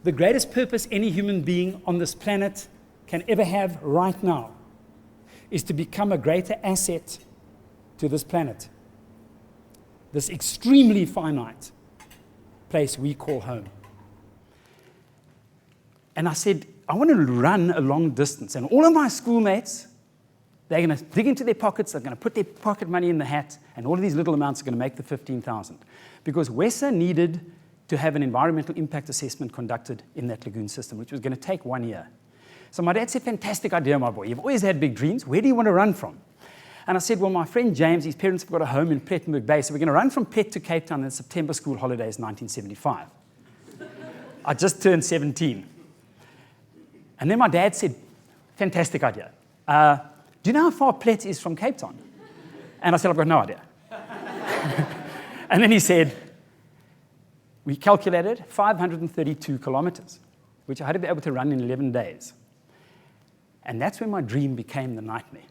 the greatest purpose any human being on this planet can ever have right now is to become a greater asset to this planet, this extremely finite place we call home. And I said, I want to run a long distance. And all of my schoolmates, they're going to dig into their pockets, they're going to put their pocket money in the hat, and all of these little amounts are going to make the 15,000. Because WESA needed to have an environmental impact assessment conducted in that lagoon system, which was going to take 1 year. So my dad said, fantastic idea, my boy. You've always had big dreams. Where do you want to run from? And I said, well, my friend James, his parents have got a home in Plettenberg Bay, so we're going to run from Plet to Cape Town in September school holidays 1975. I just turned 17. And then my dad said, fantastic idea. Do you know how far Plet is from Cape Town? And I said, I've got no idea. And then he said, we calculated 532 kilometers, which I had to be able to run in 11 days. And that's when my dream became the nightmare.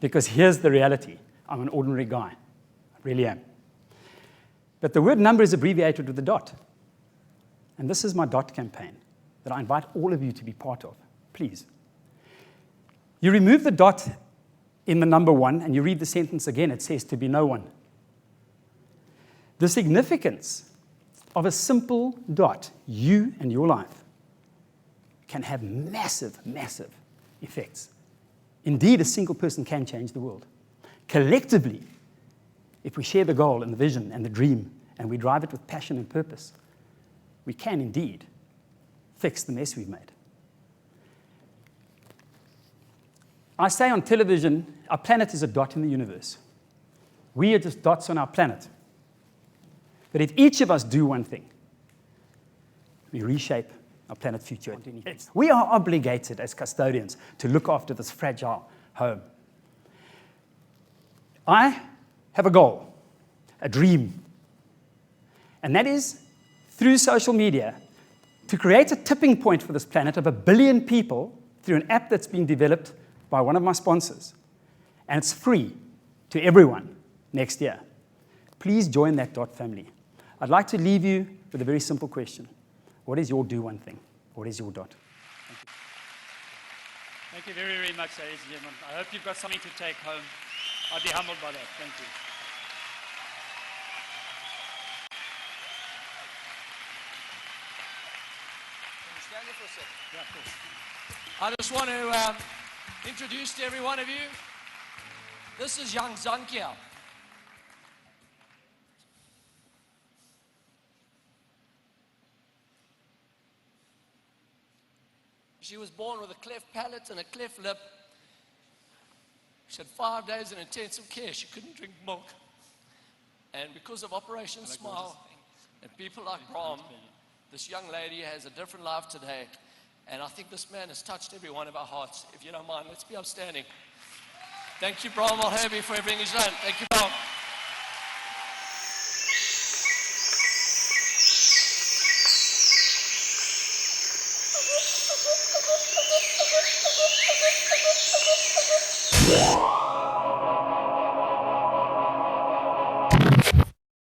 Because here's the reality. I'm an ordinary guy. I really am. But the word number is abbreviated with a dot. And this is my dot campaign that I invite all of you to be part of. Please. You remove the dot in the number 1, and you read the sentence again. It says, to be no one. The significance of a simple dot, you and your life, can have massive, massive effects. Indeed, a single person can change the world. Collectively, if we share the goal and the vision and the dream, and we drive it with passion and purpose, we can indeed fix the mess we've made. I say on television, our planet is a dot in the universe. We are just dots on our planet. But if each of us do one thing, we reshape our planet's future. We are obligated as custodians to look after this fragile home. I have a goal, a dream, and that is, through social media, to create a tipping point for this planet of 1 billion people through an app that's been developed by one of my sponsors. And it's free to everyone next year. Please join that DOT family. I'd like to leave you with a very simple question. What is your do one thing? What is your DOT? Thank you very, very much, ladies and gentlemen. I hope you've got something to take home. I'd be humbled by that. Thank you. Can you stand there for a second? Yeah, of course. I just want to introduce to every one of you, this is young Zankia. She was born with a cleft palate and a cleft lip. She had 5 days in intensive care. She couldn't drink milk. And because of Operation Smile and people like Braam, this young lady has a different life today. And I think this man has touched every one of our hearts. If you don't mind, let's be upstanding. Thank you, Braam Malherbe, for everything he's done. Thank you, Braam.